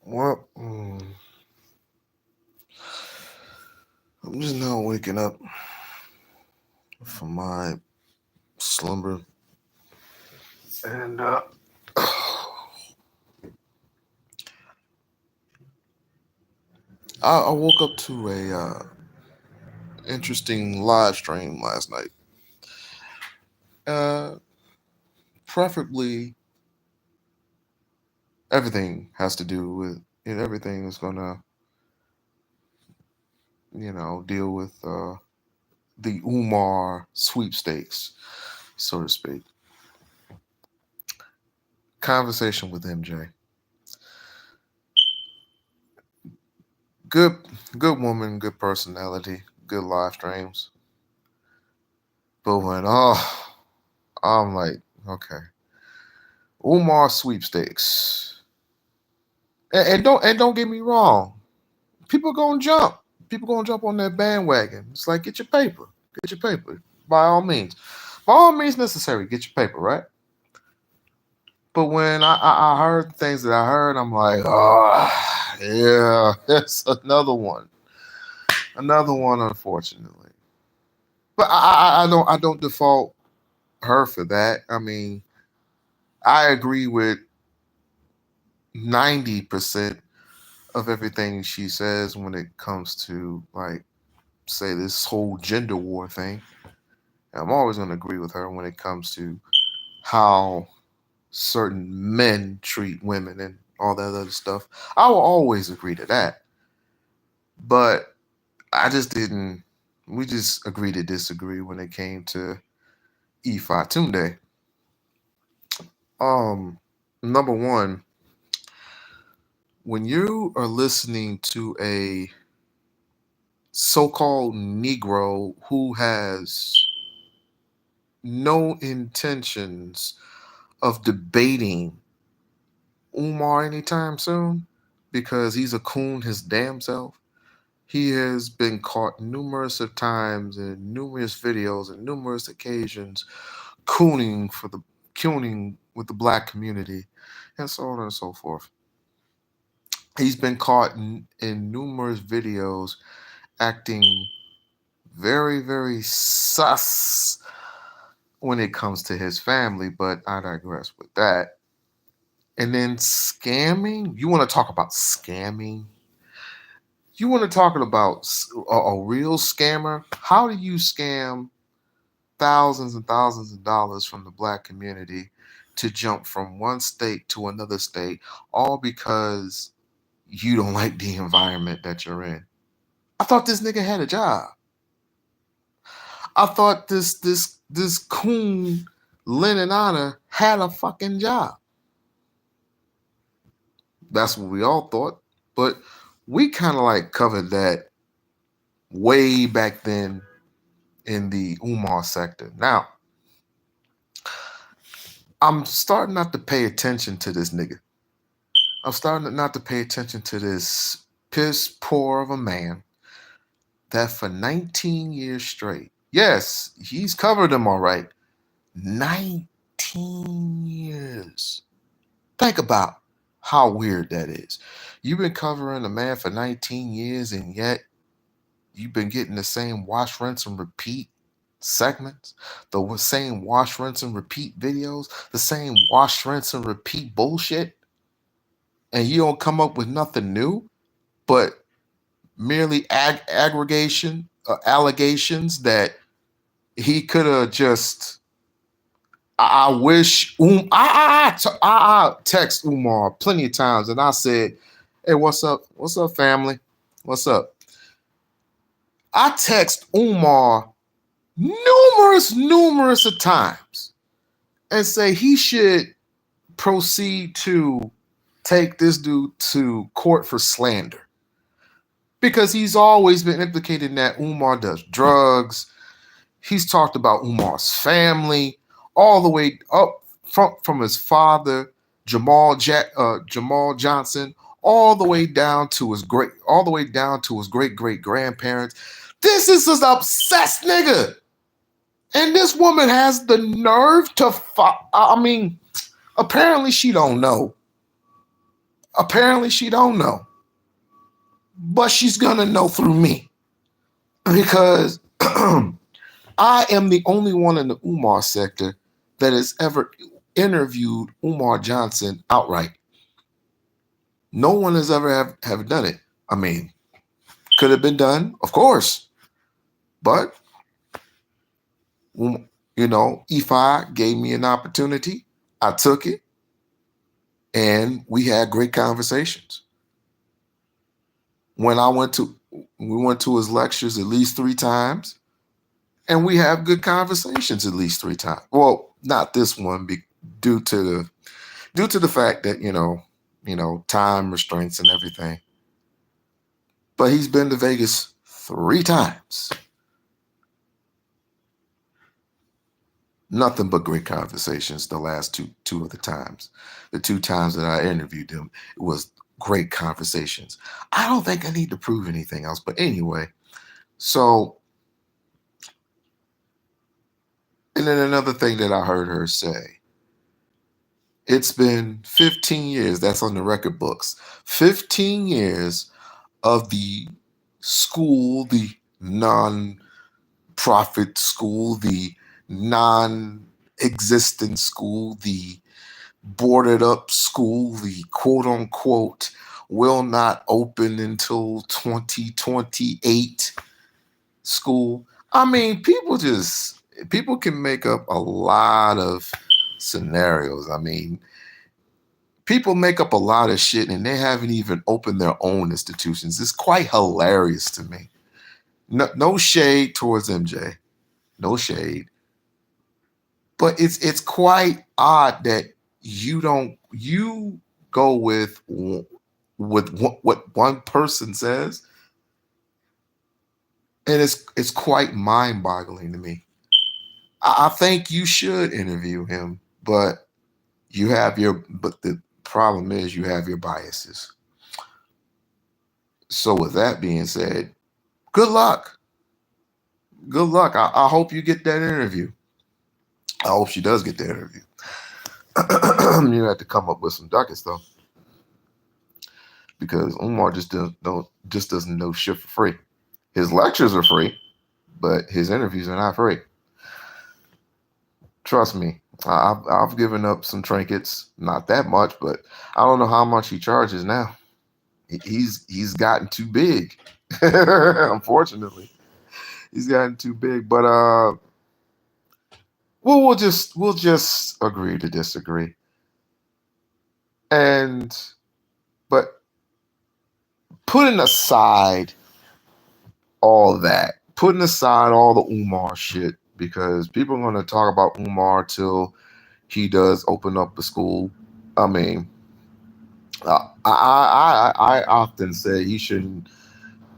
Well, I'm just now waking up from my slumber, and I woke up to a interesting live stream last night. Uh, Preferably, everything has to do with everything is gonna deal with the Umar sweepstakes, so to speak. Conversation with MJ. Good, good woman, good personality, good live streams. But when I'm like, okay, Umar sweepstakes, and don't get me wrong, people gonna jump. People gonna jump on that bandwagon. It's like get your paper by all means necessary. Get your paper, right? But when I heard things that I heard, I'm like, oh yeah, it's another one, unfortunately. But I don't default her for that. I mean, I agree with 90% of everything she says when it comes to, like, say, this whole gender war thing. I'm always going to agree with her when it comes to how certain men treat women and all that other stuff. I will always agree to that. But I just didn't, we just agreed to disagree when it came to Ifa Tunde. Um, Number one, when you are listening to a so-called Negro who has no intentions of debating Umar anytime soon because he's a coon his damn self. He has been caught numerous of times in numerous videos and numerous occasions cooning with the black community and so on and so forth. He's been caught in numerous videos acting very, very sus when it comes to his family, but I digress with that. And then scamming. You want to talk about scamming? You want to talk about a real scammer? How do you scam thousands and thousands of dollars from the black community to jump from one state to another state, all because you don't like the environment that you're in? I thought this nigga had a job. I thought this coon Lynn and Anna had a fucking job. That's what we all thought. But we kind of like covered that way back then in the Umar sector. Now, I'm starting not to pay attention to this nigga. I'm starting not to pay attention to this piss poor of a man that for 19 years straight, yes, he's covered them all right. 19 years. Think about how weird that is. You've been covering a man for 19 years, and yet you've been getting the same wash, rinse, and repeat segments, the same wash, rinse, and repeat videos, the same wash, rinse, and repeat bullshit, and you don't come up with nothing new, but merely aggregation, allegations that he could have just. I wish I text Umar plenty of times, and I said, "Hey, what's up? What's up, family? What's up?" I text Umar numerous of times and say he should proceed to take this dude to court for slander because he's always been implicated in that Umar does drugs. He's talked about Umar's family all the way up from his father, Jamal Johnson, all the way down to his great great grandparents. This is an obsessed nigga. And this woman has the nerve to I mean, apparently she don't know. Apparently she don't know, but she's gonna know through me because I am the only one in the Umar sector that has ever interviewed Umar Johnson outright. No one has ever have done it. I mean, could have been done, of course, but Ifi gave me an opportunity. I took it, and we had great conversations. When we went to his lectures at least 3 times, and we have good conversations at least 3 times. Well, not this one, due to the fact that time restraints and everything. But he's been to Vegas 3 times. Nothing but great conversations the last two of the times. The 2 times that I interviewed him, it was great conversations. I don't think I need to prove anything else. But anyway, so, and then another thing that I heard her say, it's been 15 years, that's on the record books, 15 years of the school, the non-profit school, the non-existent school, the boarded up school, the quote unquote will not open until 2028 school. I mean, people can make up a lot of scenarios. I mean, people make up a lot of shit and they haven't even opened their own institutions. It's quite hilarious to me. No shade towards MJ. No shade. But it's quite odd that you go with what one person says, and it's quite mind-boggling to me. I think you should interview him, but but the problem is you have your biases. So with that being said, good luck. Good luck. I hope you get that interview. I hope she does get that interview. You have to come up with some ducats though, because Umar just doesn't know shit for free. His lectures are free, but his interviews are not free. Trust me, I've given up some trinkets, not that much, but I don't know how much he charges now. He's gotten too big. Unfortunately, he's gotten too big. But we'll just agree to disagree. And but putting aside all that, putting aside all the Umar shit, because people are going to talk about Umar till he does open up a school. I mean, I often say he shouldn't.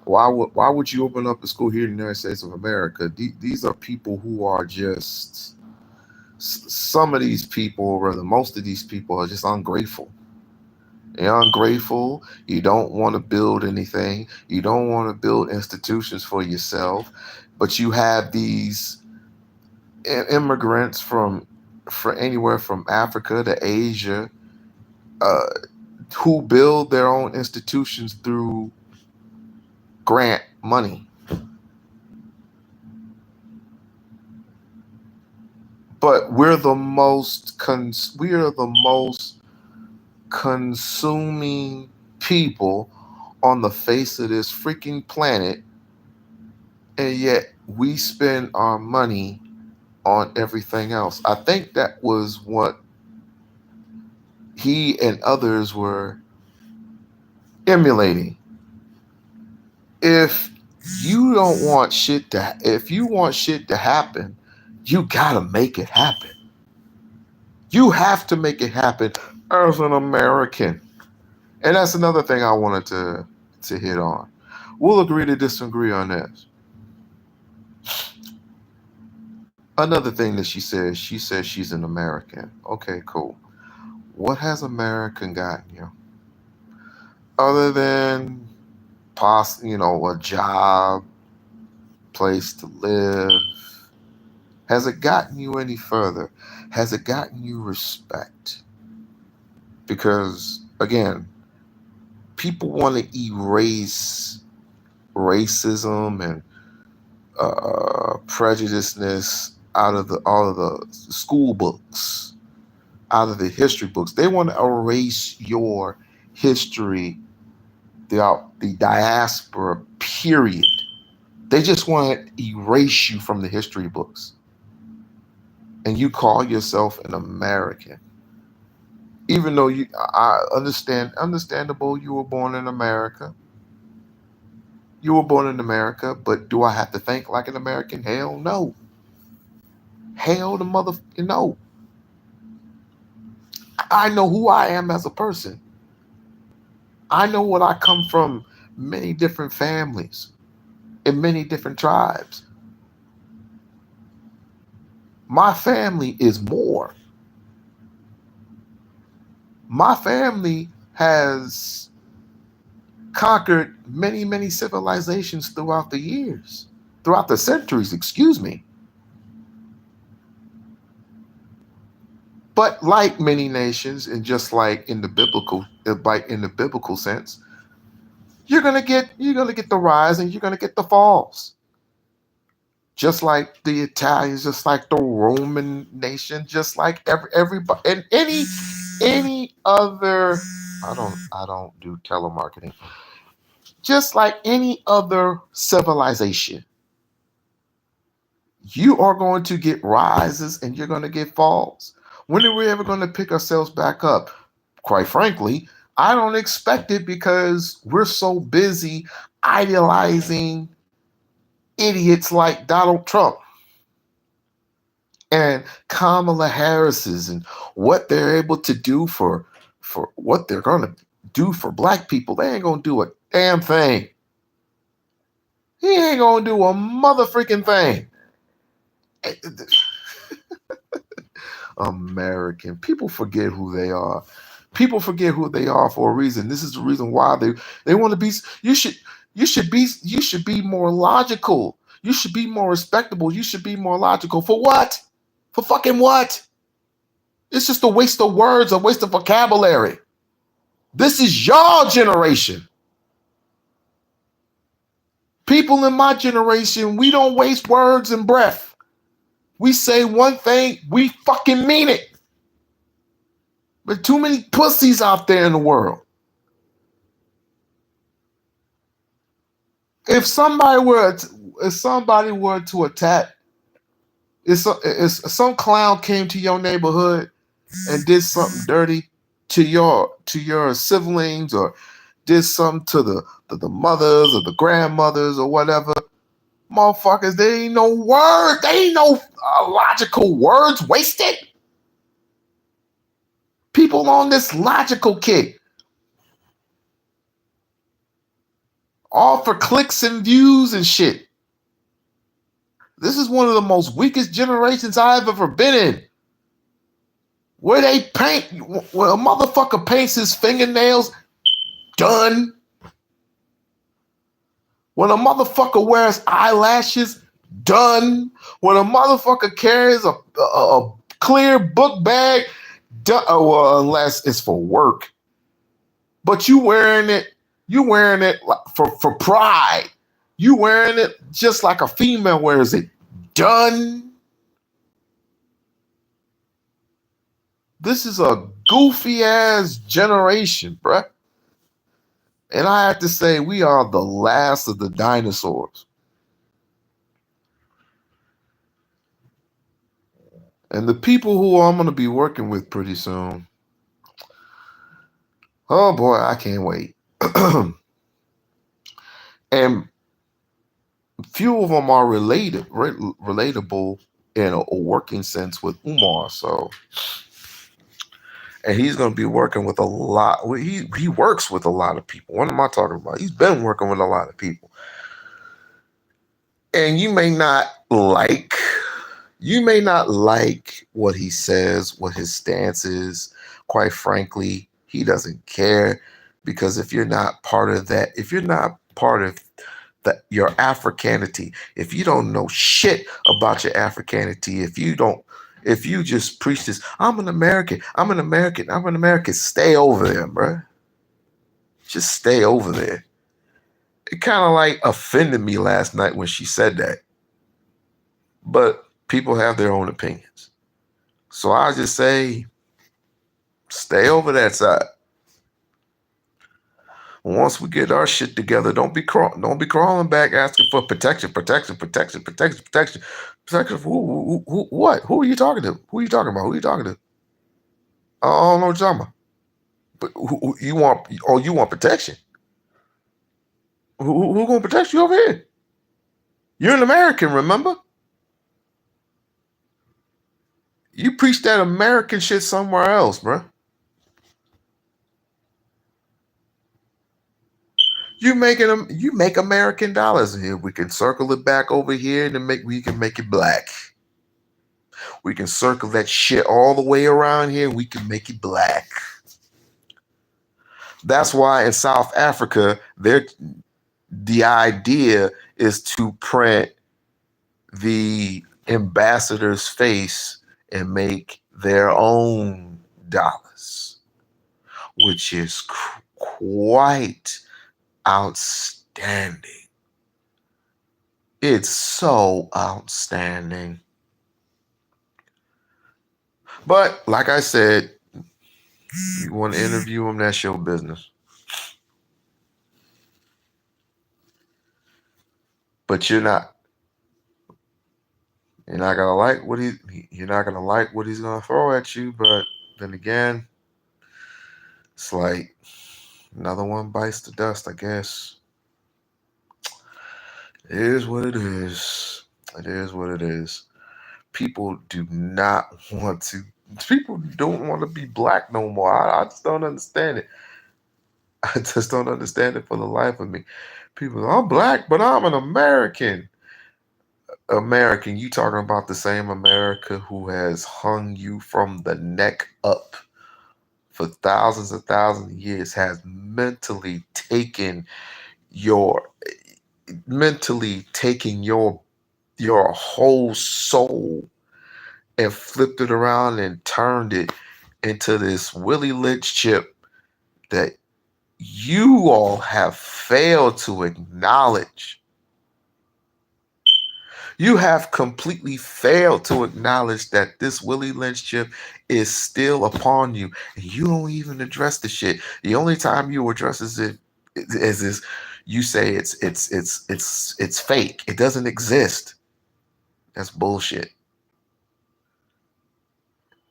Why would you open up a school here in the United States of America? These are people who are just, some of these people, or rather most of these people, are just ungrateful. You're ungrateful. You don't want to build anything. You don't want to build institutions for yourself. But you have these immigrants from anywhere from Africa to Asia, uh, who build their own institutions through grant money. But we are the most consuming people on the face of this freaking planet, and yet we spend our money on everything else. I think that was what he and others were emulating. If if you want shit to happen, you gotta make it happen. You have to make it happen as an American. And that's another thing I wanted to hit on. We'll agree to disagree on this. Another thing that she says she's an American. Okay, cool. What has American gotten you? Other than a job, place to live, has it gotten you any further? Has it gotten you respect? Because again, people want to erase racism and prejudiceness out of the all of the school books, out of the history books. They want to erase your history throughout the diaspora, period. They just want to erase you from the history books. And you call yourself an American. Even though I understandable, you were born in America. You were born in America, but do I have to think like an American? Hell no. Hell the motherfucking no. I know who I am as a person. I know what I come from, many different families in many different tribes. My family is more. My family has conquered many, many civilizations throughout the years, throughout the centuries, excuse me. But like many nations, and just like in the biblical sense, you're gonna get the rise and you're gonna get the falls. Just like the Italians, just like the Roman nation, just like everybody and any other. I don't do telemarketing. Just like any other civilization, you are going to get rises and you're going to get falls. When are we ever going to pick ourselves back up? Quite frankly, I don't expect it because we're so busy idealizing idiots like Donald Trump and Kamala Harris's and what they're able to do for what they're going to do for black people. They ain't going to do a damn thing. He ain't going to do a motherfucking thing. American people forget who they are. People forget who they are for a reason. This is the reason why they want to be. You should be more logical. You should be more respectable. You should be more logical. For what? For fucking what? It's just a waste of words, a waste of vocabulary. This is your generation. People in my generation, we don't waste words and breath. We say one thing, we fucking mean it. But too many pussies out there in the world. If somebody were to attack, if some clown came to your neighborhood and did something dirty to your siblings, or did something to the mothers or the grandmothers or whatever, motherfuckers, they ain't no word, they ain't no logical words wasted. People on this logical kick, all for clicks and views and shit. This is one of the most weakest generations I've ever been in. Where they paint, where a motherfucker paints his fingernails, done. When a motherfucker wears eyelashes, done. When a motherfucker carries a clear book bag, done. Well, unless it's for work. But you wearing it for pride. You wearing it just like a female wears it. Done. This is a goofy ass generation, bruh. And I have to say, we are the last of the dinosaurs. And the people who I'm going to be working with pretty soon, oh boy, I can't wait. And few of them are relatable in a working sense with Umar. So, and he's going to be working with a lot. He works with a lot of people. What am I talking about? He's been working with a lot of people. And you may not like what he says, what his stance is. Quite frankly, he doesn't care, because if you're not part of that, if you're not part of your Africanity, if you don't know shit about your Africanity, if you just preach this, I'm an American, stay over there, bro. Just stay over there. It kind of like offended me last night when she said that. But people have their own opinions. So I just say, stay over that side. Once we get our shit together, don't be crawling back asking for protection. Protection. What? Who are you talking to? Who are you talking about? Who are you talking to? I don't know what you're talking about. But you want? Oh, you want protection? Who gonna protect you over here? You're an American, remember? You preach that American shit somewhere else, bro. You make American dollars here. We can circle it back over here and we can make it black. We can circle that shit all the way around here. We can make it black. That's why in South Africa, the idea is to print the ambassador's face and make their own dollars, which is quite outstanding. It's so outstanding. But like I said, you want to interview him, that's your business. But you're not gonna like what you're not gonna like what he's gonna throw at you. But then again, it's like another one bites the dust, I guess. It is what it is. It is what it is. People don't want to be black no more. I just don't understand it. I just don't understand it for the life of me. People, I'm black, but I'm an American. American, you talking about the same America who has hung you from the neck up for thousands of years, has mentally taken your whole soul and flipped it around and turned it into this Willie Lynch chip that you all have failed to acknowledge. You have completely failed to acknowledge that this Willie Lynch chip is still upon you, and you don't even address the shit. The only time you address it is you say it's fake. It doesn't exist. That's bullshit.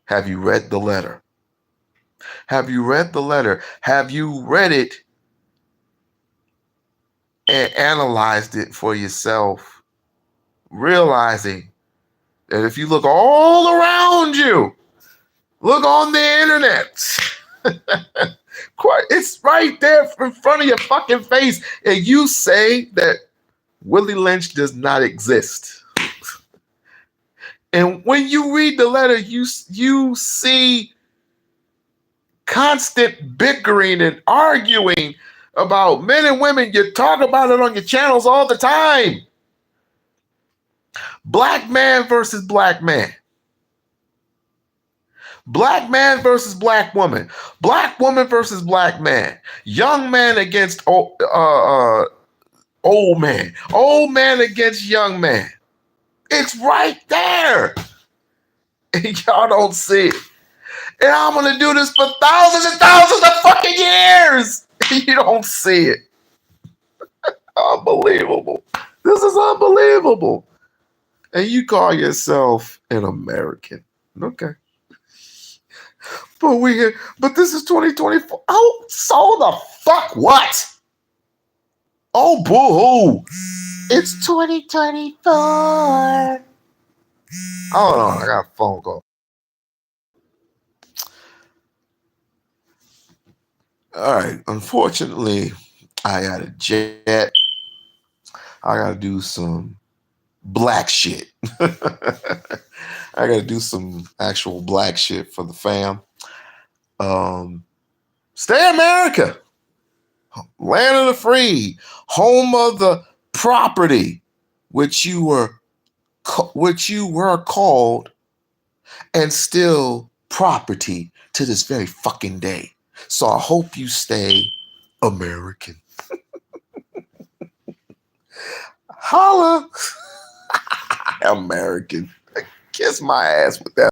Have you read the letter? Have you read the letter? Have you read it and analyzed it for yourself, realizing that if you look all around you, look on the internet, it's right there in front of your fucking face, and you say that Willie Lynch does not exist. And when you read the letter, you see constant bickering and arguing about men and women. You talk about it on your channels all the time. Black man versus black man. Black man versus black woman. Black woman versus black man. Young man against old man. Old man against young man. It's right there. And y'all don't see it. And I'm going to do this for thousands and thousands of fucking years. You don't see it. Unbelievable. This is unbelievable. And you call yourself an American. Okay. But this is 2024. Oh, so the fuck what? Oh, boo-hoo. It's 2024. Hold on, I got a phone call. All right, unfortunately, I got a jet. I got to do some black shit. I got to do some actual black shit for the fam. Stay America. Land of the free. Home of the property, which you were called, and still property to this very fucking day. So I hope you stay American. Holla. American. Kiss my ass with that.